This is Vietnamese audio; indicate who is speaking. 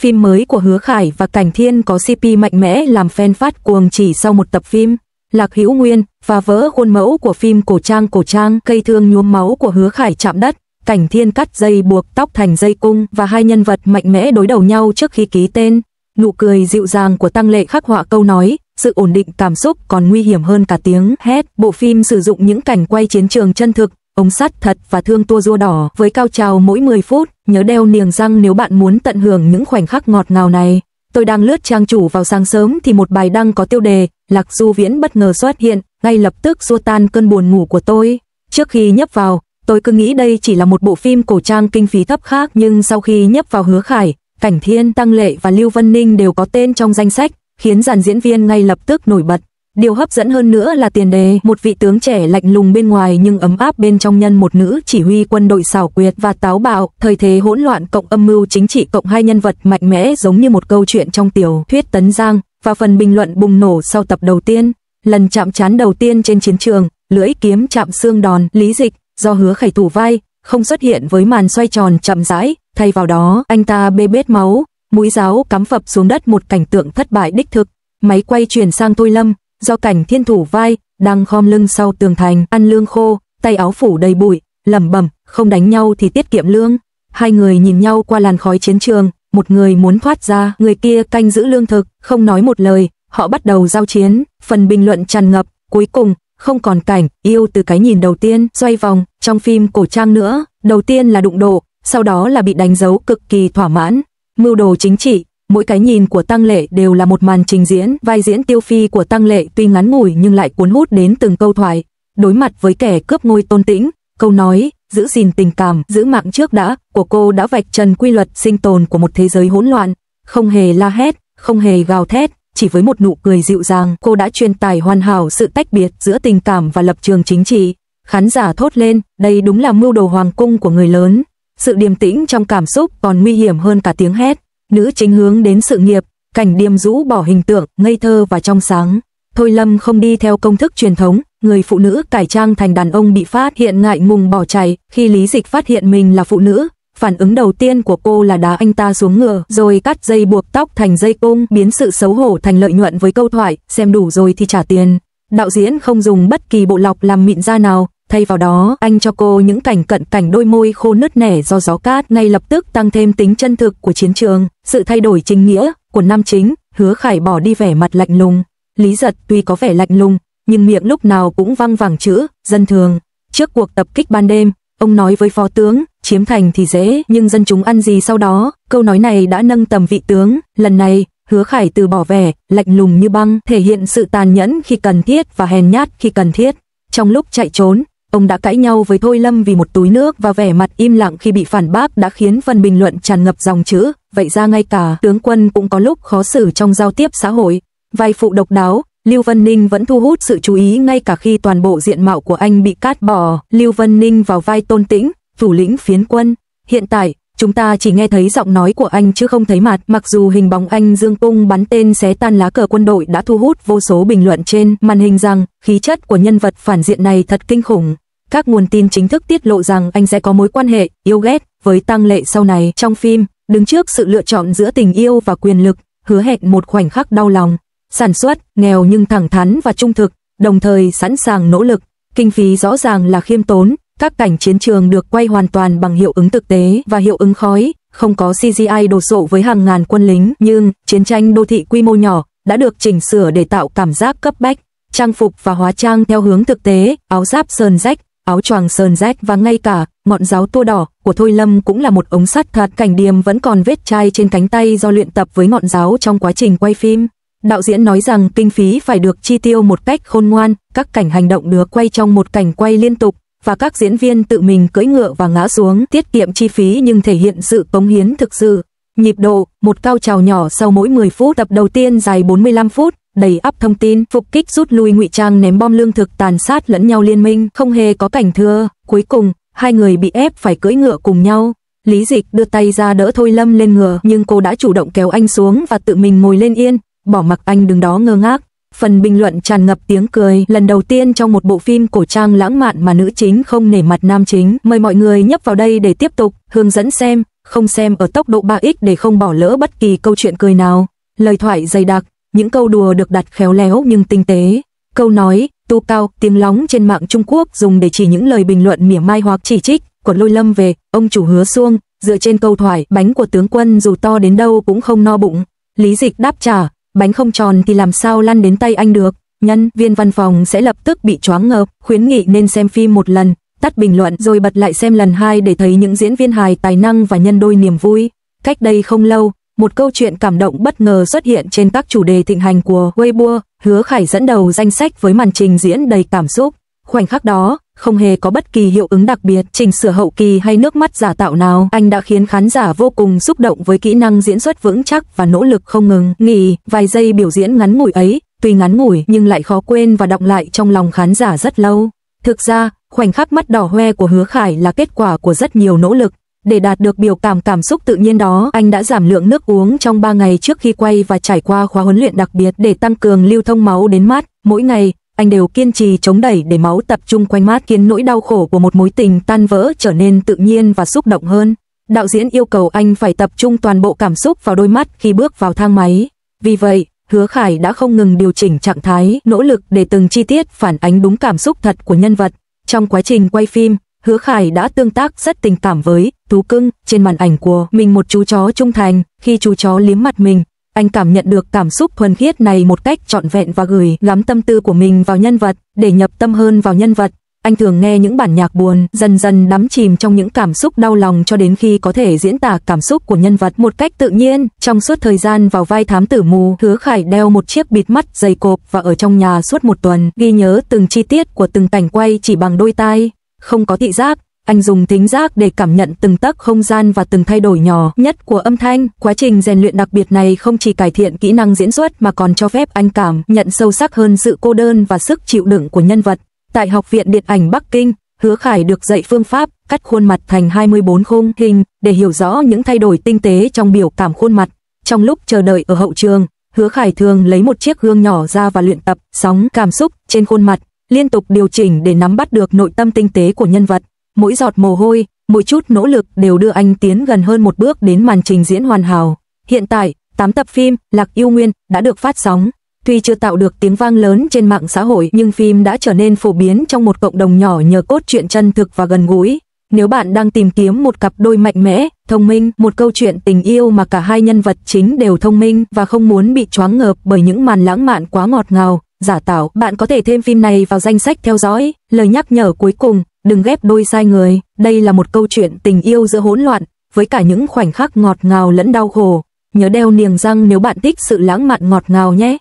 Speaker 1: Phim mới của Hứa Khải và Cảnh Thiên có CP mạnh mẽ làm fan phát cuồng chỉ sau một tập phim. Lạc Hữu Nguyên phá vỡ khuôn mẫu của phim cổ trang, cây thương nhuốm máu của Hứa Khải chạm đất, Cảnh Thiên cắt dây buộc tóc thành dây cung và hai nhân vật mạnh mẽ đối đầu nhau trước khi ký tên. Nụ cười dịu dàng của Tăng Lệ khắc họa câu nói, sự ổn định cảm xúc còn nguy hiểm hơn cả tiếng hét. Bộ phim sử dụng những cảnh quay chiến trường chân thực, ống sắt thật và thương tua rua đỏ với cao trào mỗi 10 phút, nhớ đeo niềng răng nếu bạn muốn tận hưởng những khoảnh khắc ngọt ngào này. Tôi đang lướt trang chủ vào sáng sớm thì một bài đăng có tiêu đề Lạc Du Viễn bất ngờ xuất hiện, ngay lập tức xua tan cơn buồn ngủ của tôi. Trước khi nhấp vào, tôi cứ nghĩ đây chỉ là một bộ phim cổ trang kinh phí thấp khác, nhưng sau khi nhấp vào Hứa Khải, Cảnh Thiên, Tăng Lệ và Lưu Vân Ninh đều có tên trong danh sách, khiến dàn diễn viên ngay lập tức nổi bật. Điều hấp dẫn hơn nữa là tiền đề, một vị tướng trẻ lạnh lùng bên ngoài nhưng ấm áp bên trong nhân một nữ chỉ huy quân đội xảo quyệt và táo bạo, thời thế hỗn loạn cộng âm mưu chính trị cộng hai nhân vật mạnh mẽ giống như một câu chuyện trong tiểu thuyết Tấn Giang. Và phần bình luận bùng nổ sau tập đầu tiên, lần chạm trán đầu tiên trên chiến trường, lưỡi kiếm chạm xương đòn, Lý Dịch do Hứa Khải thủ vai, không xuất hiện với màn xoay tròn chậm rãi, thay vào đó anh ta bê bết máu, mũi giáo cắm phập xuống đất, một cảnh tượng thất bại đích thực. Máy quay chuyển sang Thôi Lâm, do Cảnh Thiên thủ vai, đang khom lưng sau tường thành, ăn lương khô, tay áo phủ đầy bụi, lẩm bẩm, không đánh nhau thì tiết kiệm lương. Hai người nhìn nhau qua làn khói chiến trường, một người muốn thoát ra, người kia canh giữ lương thực, không nói một lời, họ bắt đầu giao chiến. Phần bình luận tràn ngập, cuối cùng không còn cảnh yêu từ cái nhìn đầu tiên, xoay vòng trong phim cổ trang nữa, đầu tiên là đụng độ, sau đó là bị đánh dấu cực kỳ thỏa mãn. Mưu đồ chính trị, mỗi cái nhìn của Tăng Lệ đều là một màn trình diễn, vai diễn Tiêu Phi của Tăng Lệ tuy ngắn ngủi nhưng lại cuốn hút đến từng câu thoại. Đối mặt với kẻ cướp ngôi Tôn Tĩnh, câu nói giữ gìn tình cảm, giữ mạng trước đã của cô đã vạch trần quy luật sinh tồn của một thế giới hỗn loạn. Không hề la hét, không hề gào thét, chỉ với một nụ cười dịu dàng, cô đã truyền tải hoàn hảo sự tách biệt giữa tình cảm và lập trường chính trị. Khán giả thốt lên, đây đúng là mưu đồ hoàng cung của người lớn. Sự điềm tĩnh trong cảm xúc còn nguy hiểm hơn cả tiếng hét. Nữ chính hướng đến sự nghiệp, Cảnh Điềm rũ bỏ hình tượng ngây thơ và trong sáng. Thôi Lâm không đi theo công thức truyền thống, người phụ nữ cải trang thành đàn ông bị phát hiện ngại ngùng bỏ chạy. Khi Lý Dịch phát hiện mình là phụ nữ, phản ứng đầu tiên của cô là đá anh ta xuống ngựa, rồi cắt dây buộc tóc thành dây cung, biến sự xấu hổ thành lợi nhuận với câu thoại, xem đủ rồi thì trả tiền. Đạo diễn không dùng bất kỳ bộ lọc làm mịn da nào, thay vào đó, anh cho cô những cảnh cận cảnh đôi môi khô nứt nẻ do gió cát, ngay lập tức tăng thêm tính chân thực của chiến trường. Sự thay đổi chính nghĩa của nam chính, Hứa Khải bỏ đi vẻ mặt lạnh lùng. Lý Giật tuy có vẻ lạnh lùng, nhưng miệng lúc nào cũng văng vẳng chữ dân thường. Trước cuộc tập kích ban đêm, ông nói với phó tướng, chiếm thành thì dễ, nhưng dân chúng ăn gì sau đó. Câu nói này đã nâng tầm vị tướng. Lần này, Hứa Khải từ bỏ vẻ lạnh lùng như băng, thể hiện sự tàn nhẫn khi cần thiết và hèn nhát khi cần thiết. Trong lúc chạy trốn, ông đã cãi nhau với Thôi Lâm vì một túi nước, và vẻ mặt im lặng khi bị phản bác đã khiến phần bình luận tràn ngập dòng chữ, vậy ra ngay cả tướng quân cũng có lúc khó xử trong giao tiếp xã hội. Vai phụ độc đáo, Lưu Vân Ninh vẫn thu hút sự chú ý ngay cả khi toàn bộ diện mạo của anh bị cắt bỏ. Lưu Vân Ninh vào vai Tôn Tĩnh, thủ lĩnh phiến quân. Hiện tại, chúng ta chỉ nghe thấy giọng nói của anh chứ không thấy mặt, mặc dù hình bóng anh dương cung bắn tên xé tan lá cờ quân đội đã thu hút vô số bình luận trên màn hình rằng khí chất của nhân vật phản diện này thật kinh khủng. Các nguồn tin chính thức tiết lộ rằng anh sẽ có mối quan hệ yêu ghét với Tăng Lệ sau này. Trong phim, đứng trước sự lựa chọn giữa tình yêu và quyền lực, hứa hẹn một khoảnh khắc đau lòng. Sản xuất, nghèo nhưng thẳng thắn và trung thực, đồng thời sẵn sàng nỗ lực. Kinh phí rõ ràng là khiêm tốn, các cảnh chiến trường được quay hoàn toàn bằng hiệu ứng thực tế và hiệu ứng khói, không có CGI đồ sộ với hàng ngàn quân lính, nhưng chiến tranh đô thị quy mô nhỏ đã được chỉnh sửa để tạo cảm giác cấp bách. Trang phục và hóa trang theo hướng thực tế, áo giáp sờn rách, áo choàng sờn rách và ngay cả ngọn giáo tua đỏ của Thôi Lâm cũng là một ống sắt thật. Cảnh Điềm vẫn còn vết chai trên cánh tay do luyện tập với ngọn giáo trong quá trình quay phim. Đạo diễn nói rằng kinh phí phải được chi tiêu một cách khôn ngoan, các cảnh hành động được quay trong một cảnh quay liên tục, và các diễn viên tự mình cưỡi ngựa và ngã xuống, tiết kiệm chi phí nhưng thể hiện sự cống hiến thực sự. Nhịp độ, một cao trào nhỏ sau mỗi 10 phút. Tập đầu tiên dài 45 phút, đầy ắp thông tin, phục kích rút lui ngụy trang ném bom lương thực tàn sát lẫn nhau liên minh, không hề có cảnh thưa. Cuối cùng, hai người bị ép phải cưỡi ngựa cùng nhau. Lý Dịch đưa tay ra đỡ Thôi Lâm lên ngựa, nhưng cô đã chủ động kéo anh xuống và tự mình ngồi lên yên, bỏ mặc anh đứng đó ngơ ngác. Phần bình luận tràn ngập tiếng cười, lần đầu tiên trong một bộ phim cổ trang lãng mạn mà nữ chính không nể mặt nam chính. Mời mọi người nhấp vào đây để tiếp tục hướng dẫn xem. không xem ở tốc độ 3x để không bỏ lỡ bất kỳ câu chuyện cười nào. Lời thoại dày đặc, những câu đùa được đặt khéo léo nhưng tinh tế. Câu nói, tu cao, tiếng lóng trên mạng Trung Quốc dùng để chỉ những lời bình luận mỉa mai hoặc chỉ trích của Lôi Lâm về ông chủ Hứa Xuông, dựa trên câu thoại bánh của tướng quân dù to đến đâu cũng không no bụng. Lý Dịch đáp trả, bánh không tròn thì làm sao lăn đến tay anh được. Nhân viên văn phòng sẽ lập tức bị choáng ngợp, khuyến nghị nên xem phim một lần, tắt bình luận rồi bật lại xem lần 2 để thấy những diễn viên hài tài năng và nhân đôi niềm vui. Cách đây không lâu, một câu chuyện cảm động bất ngờ xuất hiện trên các chủ đề thịnh hành của Weibo, Hứa Khải dẫn đầu danh sách với màn trình diễn đầy cảm xúc. Khoảnh khắc đó, không hề có bất kỳ hiệu ứng đặc biệt, chỉnh sửa hậu kỳ hay nước mắt giả tạo nào, anh đã khiến khán giả vô cùng xúc động với kỹ năng diễn xuất vững chắc và nỗ lực không ngừng nghỉ. Vài giây biểu diễn ngắn ngủi ấy, tuy ngắn ngủi nhưng lại khó quên và đọng lại trong lòng khán giả rất lâu. Thực ra, khoảnh khắc mắt đỏ hoe của Hứa Khải là kết quả của rất nhiều nỗ lực. Để đạt được biểu cảm xúc tự nhiên đó, anh đã giảm lượng nước uống trong 3 ngày trước khi quay và trải qua khóa huấn luyện đặc biệt để tăng cường lưu thông máu đến mắt. Mỗi ngày, anh đều kiên trì chống đẩy để máu tập trung quanh mắt, khiến nỗi đau khổ của một mối tình tan vỡ trở nên tự nhiên và xúc động hơn. Đạo diễn yêu cầu anh phải tập trung toàn bộ cảm xúc vào đôi mắt khi bước vào thang máy. Vì vậy, Hứa Khải đã không ngừng điều chỉnh trạng thái, nỗ lực để từng chi tiết phản ánh đúng cảm xúc thật của nhân vật. Trong quá trình quay phim, Hứa Khải đã tương tác rất tình cảm với Tú Cưng, trên màn ảnh của mình một chú chó trung thành. Khi chú chó liếm mặt mình, anh cảm nhận được cảm xúc thuần khiết này một cách trọn vẹn và gửi gắm tâm tư của mình vào nhân vật. Để nhập tâm hơn vào nhân vật, anh thường nghe những bản nhạc buồn, dần dần đắm chìm trong những cảm xúc đau lòng cho đến khi có thể diễn tả cảm xúc của nhân vật một cách tự nhiên. Trong suốt thời gian vào vai thám tử mù, Hứa Khải đeo một chiếc bịt mắt dày cộp và ở trong nhà suốt một tuần, ghi nhớ từng chi tiết của từng cảnh quay chỉ bằng đôi tai. Không có thị giác, anh dùng thính giác để cảm nhận từng tấc không gian và từng thay đổi nhỏ nhất của âm thanh. Quá trình rèn luyện đặc biệt này không chỉ cải thiện kỹ năng diễn xuất mà còn cho phép anh cảm nhận sâu sắc hơn sự cô đơn và sức chịu đựng của nhân vật. Tại Học viện Điện ảnh Bắc Kinh, Hứa Khải được dạy phương pháp cắt khuôn mặt thành 24 khung hình để hiểu rõ những thay đổi tinh tế trong biểu cảm khuôn mặt. Trong lúc chờ đợi ở hậu trường, Hứa Khải thường lấy một chiếc gương nhỏ ra và luyện tập sóng cảm xúc trên khuôn mặt, liên tục điều chỉnh để nắm bắt được nội tâm tinh tế của nhân vật. Mỗi giọt mồ hôi, mỗi chút nỗ lực đều đưa anh tiến gần hơn một bước đến màn trình diễn hoàn hảo. Hiện tại, 8 tập phim Lạc Yêu Nguyên đã được phát sóng. Tuy chưa tạo được tiếng vang lớn trên mạng xã hội nhưng phim đã trở nên phổ biến trong một cộng đồng nhỏ nhờ cốt truyện chân thực và gần gũi. Nếu bạn đang tìm kiếm một cặp đôi mạnh mẽ, thông minh, một câu chuyện tình yêu mà cả hai nhân vật chính đều thông minh và không muốn bị choáng ngợp bởi những màn lãng mạn quá ngọt ngào, giả tạo, bạn có thể thêm phim này vào danh sách theo dõi. Lời nhắc nhở cuối cùng, đừng ghép đôi sai người. Đây là một câu chuyện tình yêu giữa hỗn loạn, với cả những khoảnh khắc ngọt ngào lẫn đau khổ. Nhớ đeo niềng răng nếu bạn thích sự lãng mạn ngọt ngào nhé.